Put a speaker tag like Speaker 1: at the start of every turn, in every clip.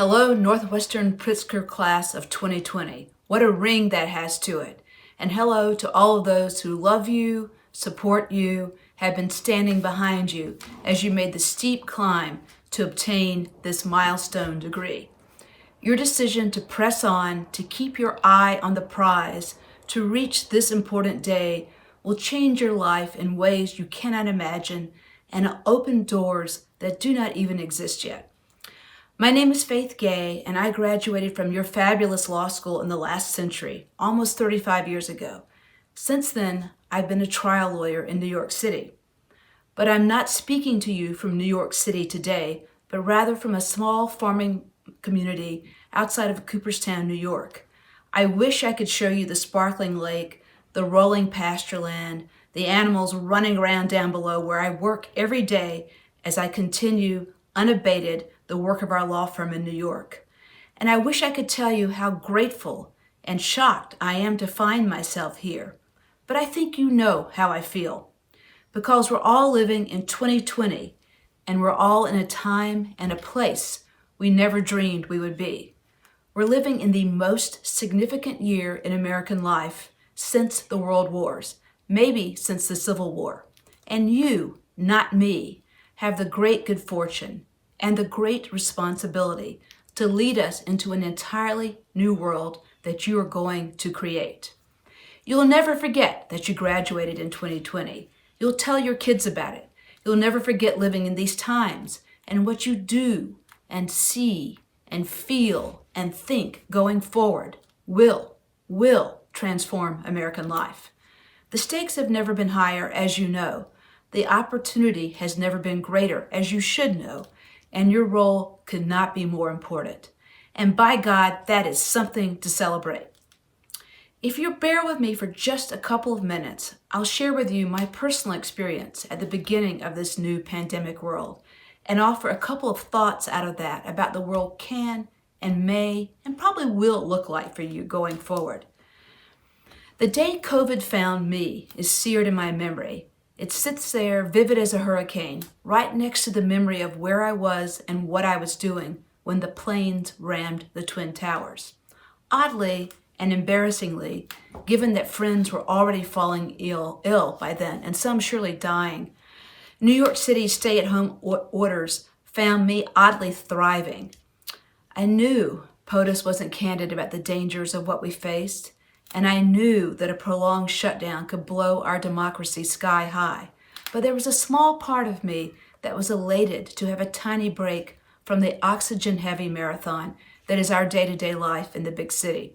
Speaker 1: Hello, Northwestern Pritzker class of 2020. What a ring that has to it. And hello to all of those who love you, support you, have been standing behind you as you made the steep climb to obtain this milestone degree. Your decision to press on, to keep your eye on the prize, to reach this important day will change your life in ways you cannot imagine and open doors that do not even exist yet. My name is Faith Gay, and I graduated from your fabulous law school in the last century, almost 35 years ago. Since then, I've been a trial lawyer in New York City. But I'm not speaking to you from New York City today, but rather from a small farming community outside of Cooperstown, New York. I wish I could show you the sparkling lake, the rolling pasture land, the animals running around down below where I work every day as I continue unabated the work of our law firm in New York. And I wish I could tell you how grateful and shocked I am to find myself here. But I think you know how I feel. Because we're all living in 2020, and we're all in a time and a place we never dreamed we would be. We're living in the most significant year in American life since the World Wars, maybe since the Civil War. And you, not me, have the great good fortune and the great responsibility to lead us into an entirely new world that you are going to create. You'll never forget that you graduated in 2020. You'll tell your kids about it. You'll never forget living in these times and what you do and see and feel and think going forward will transform American life. The stakes have never been higher, as you know. The opportunity has never been greater, as you should know, and your role could not be more important. And by God, that is something to celebrate. If you bear with me for just a couple of minutes, I'll share with you my personal experience at the beginning of this new pandemic world and offer a couple of thoughts out of that about the world can and may and probably will look like for you going forward. The day COVID found me is seared in my memory. It sits there vivid as a hurricane, right next to the memory of where I was and what I was doing when the planes rammed the Twin Towers. Oddly and embarrassingly, given that friends were already falling ill by then, and some surely dying, New York City's stay-at-home orders found me oddly thriving. I knew POTUS wasn't candid about the dangers of what we faced, and I knew that a prolonged shutdown could blow our democracy sky high. But there was a small part of me that was elated to have a tiny break from the oxygen-heavy marathon that is our day-to-day life in the big city.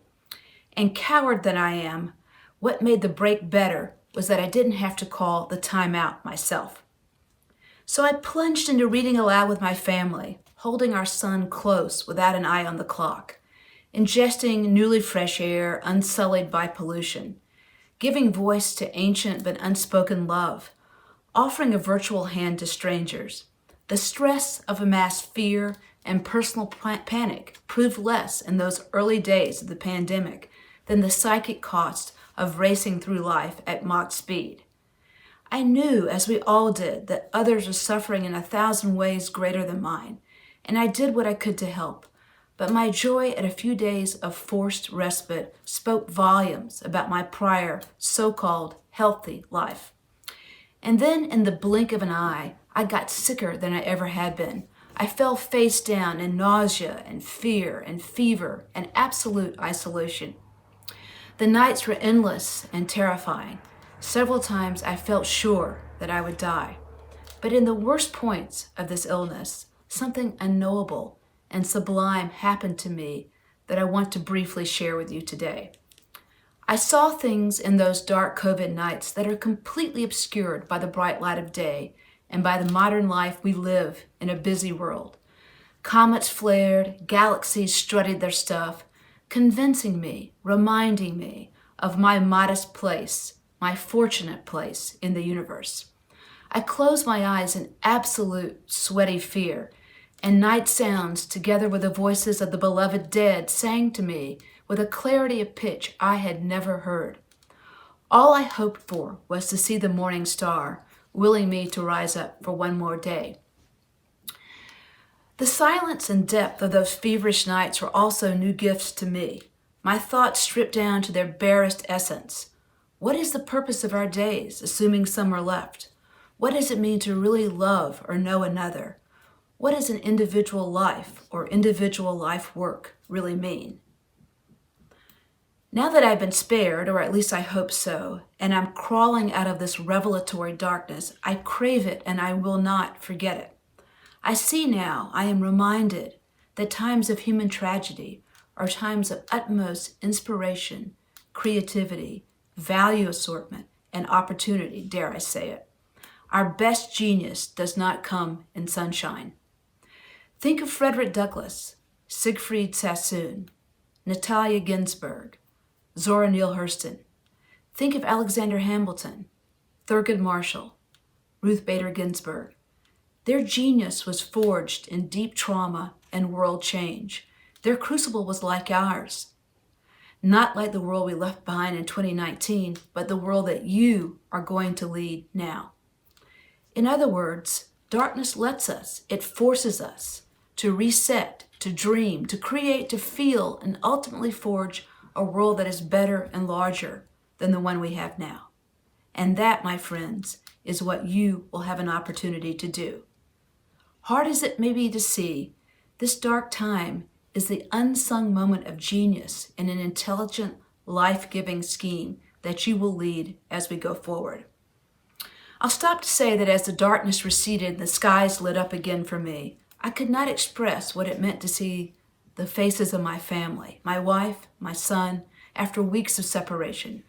Speaker 1: And coward that I am, what made the break better was that I didn't have to call the timeout myself. So I plunged into reading aloud with my family, holding our son close without an eye on the clock, ingesting newly fresh air unsullied by pollution, giving voice to ancient but unspoken love, offering a virtual hand to strangers. The stress of a mass fear and personal panic proved less in those early days of the pandemic than the psychic cost of racing through life at Mach speed. I knew, as we all did, that others were suffering in 1,000 ways greater than mine, and I did what I could to help. But my joy at a few days of forced respite spoke volumes about my prior so-called healthy life. And then in the blink of an eye, I got sicker than I ever had been. I fell face down in nausea and fear and fever and absolute isolation. The nights were endless and terrifying. Several times I felt sure that I would die. But in the worst points of this illness, something unknowable and sublime happened to me that I want to briefly share with you today. I saw things in those dark COVID nights that are completely obscured by the bright light of day and by the modern life we live in a busy world. Comets flared, galaxies strutted their stuff, convincing me, reminding me of my modest place, my fortunate place in the universe. I closed my eyes in absolute sweaty fear, and night sounds, together with the voices of the beloved dead, sang to me with a clarity of pitch I had never heard. All I hoped for was to see the morning star, willing me to rise up for one more day. The silence and depth of those feverish nights were also new gifts to me. My thoughts stripped down to their barest essence. What is the purpose of our days, assuming some are left? What does it mean to really love or know another? What does an individual life or individual life work really mean? Now that I've been spared, or at least I hope so, and I'm crawling out of this revelatory darkness, I crave it and I will not forget it. I see now, I am reminded that times of human tragedy are times of utmost inspiration, creativity, value assortment, and opportunity, dare I say it. Our best genius does not come in sunshine. Think of Frederick Douglass, Siegfried Sassoon, Natalia Ginsburg, Zora Neale Hurston. Think of Alexander Hamilton, Thurgood Marshall, Ruth Bader Ginsburg. Their genius was forged in deep trauma and world change. Their crucible was like ours. Not like the world we left behind in 2019, but the world that you are going to lead now. In other words, darkness lets us, it forces us to reset, to dream, to create, to feel, and ultimately forge a world that is better and larger than the one we have now. And that, my friends, is what you will have an opportunity to do. Hard as it may be to see, this dark time is the unsung moment of genius in an intelligent, life-giving scheme that you will lead as we go forward. I'll stop to say that as the darkness receded and the skies lit up again for me, I could not express what it meant to see the faces of my family, my wife, my son, after weeks of separation.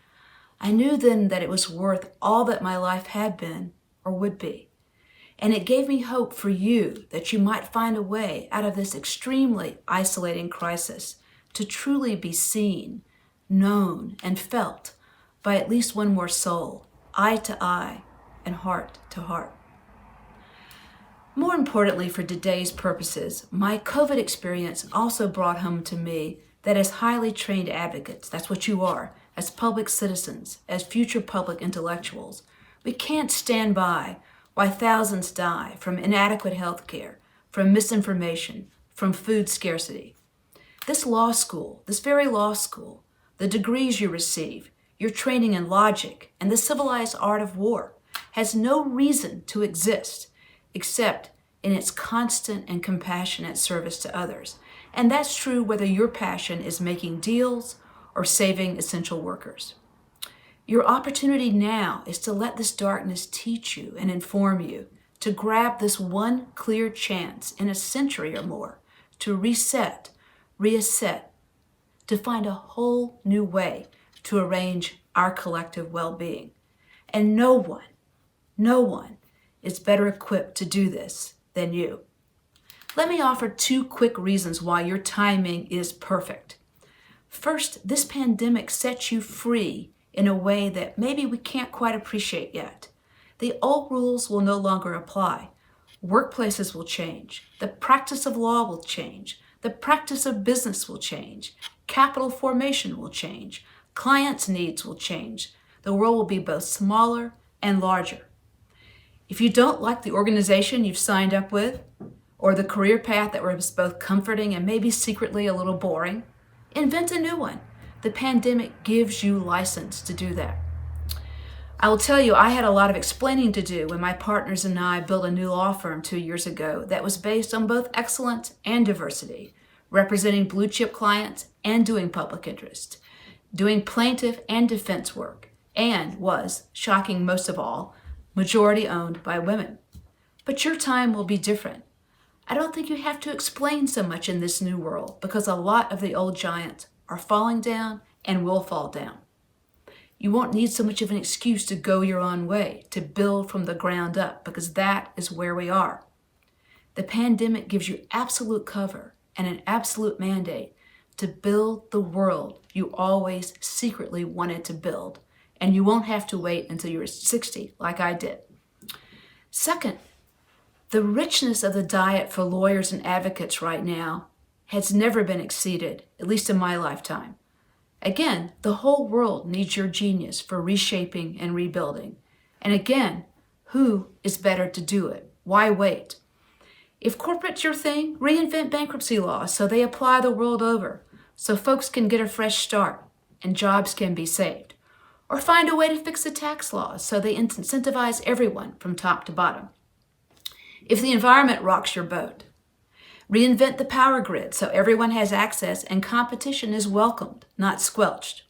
Speaker 1: I knew then that it was worth all that my life had been or would be. And it gave me hope for you that you might find a way out of this extremely isolating crisis to truly be seen, known, and felt by at least one more soul, eye to eye and heart to heart. More importantly for today's purposes, my COVID experience also brought home to me that as highly trained advocates, that's what you are, as public citizens, as future public intellectuals, we can't stand by why thousands die from inadequate health care, from misinformation, from food scarcity. This law school, this very law school, the degrees you receive, your training in logic, and the civilized art of war has no reason to exist except in its constant and compassionate service to others. And that's true whether your passion is making deals or saving essential workers. Your opportunity now is to let this darkness teach you and inform you, to grab this one clear chance in a century or more, to reset, reasset, to find a whole new way to arrange our collective well-being. And no one is better equipped to do this than you. Let me offer 2 quick reasons why your timing is perfect. First, this pandemic sets you free in a way that maybe we can't quite appreciate yet. The old rules will no longer apply. Workplaces will change. The practice of law will change. The practice of business will change. Capital formation will change. Clients' needs will change. The world will be both smaller and larger. If you don't like the organization you've signed up with, or the career path that was both comforting and maybe secretly a little boring, invent a new one. The pandemic gives you license to do that. I will tell you, I had a lot of explaining to do when my partners and I built a new law firm 2 years ago that was based on both excellence and diversity, representing blue chip clients and doing public interest, doing plaintiff and defense work, and was, shocking most of all, majority owned by women. But your time will be different. I don't think you have to explain so much in this new world because a lot of the old giants are falling down and will fall down. You won't need so much of an excuse to go your own way, to build from the ground up, because that is where we are. The pandemic gives you absolute cover and an absolute mandate to build the world you always secretly wanted to build, and you won't have to wait until you're 60 like I did. Second, the richness of the diet for lawyers and advocates right now has never been exceeded, at least in my lifetime. Again, the whole world needs your genius for reshaping and rebuilding. And again, who is better to do it? Why wait? If corporate's your thing, reinvent bankruptcy laws so they apply the world over, so folks can get a fresh start and jobs can be saved. Or find a way to fix the tax laws so they incentivize everyone from top to bottom. If the environment rocks your boat, reinvent the power grid so everyone has access and competition is welcomed, not squelched.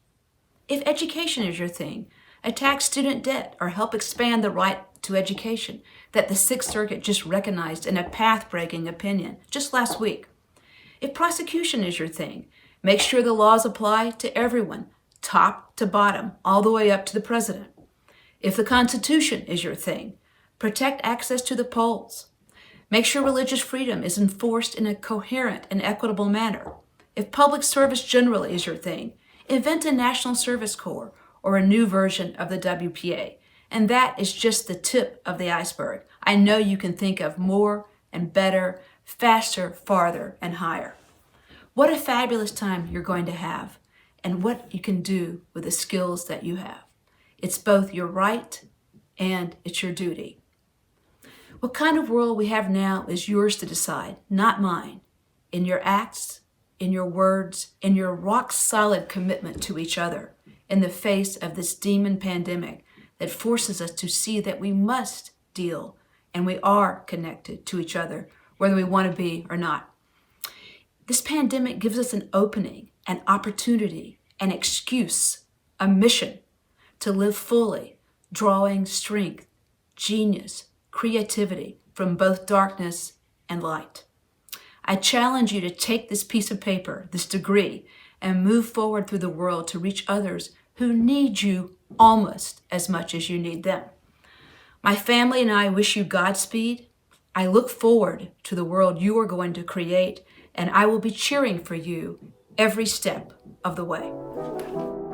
Speaker 1: If education is your thing, attack student debt or help expand the right to education that the Sixth Circuit just recognized in a path-breaking opinion just last week. If prosecution is your thing, make sure the laws apply to everyone, top to bottom, all the way up to the president. If the Constitution is your thing, protect access to the polls. Make sure religious freedom is enforced in a coherent and equitable manner. If public service generally is your thing, invent a National Service Corps or a new version of the WPA. And that is just the tip of the iceberg. I know you can think of more and better, faster, farther, and higher. What a fabulous time you're going to have and what you can do with the skills that you have. It's both your right and it's your duty. What kind of world we have now is yours to decide, not mine. In your acts, in your words, in your rock-solid commitment to each other in the face of this demon pandemic that forces us to see that we must deal and we are connected to each other, whether we want to be or not. This pandemic gives us an opening, an opportunity, an excuse, a mission to live fully, drawing strength, genius, creativity from both darkness and light. I challenge you to take this piece of paper, this degree, and move forward through the world to reach others who need you almost as much as you need them. My family and I wish you Godspeed. I look forward to the world you are going to create, and I will be cheering for you every step of the way.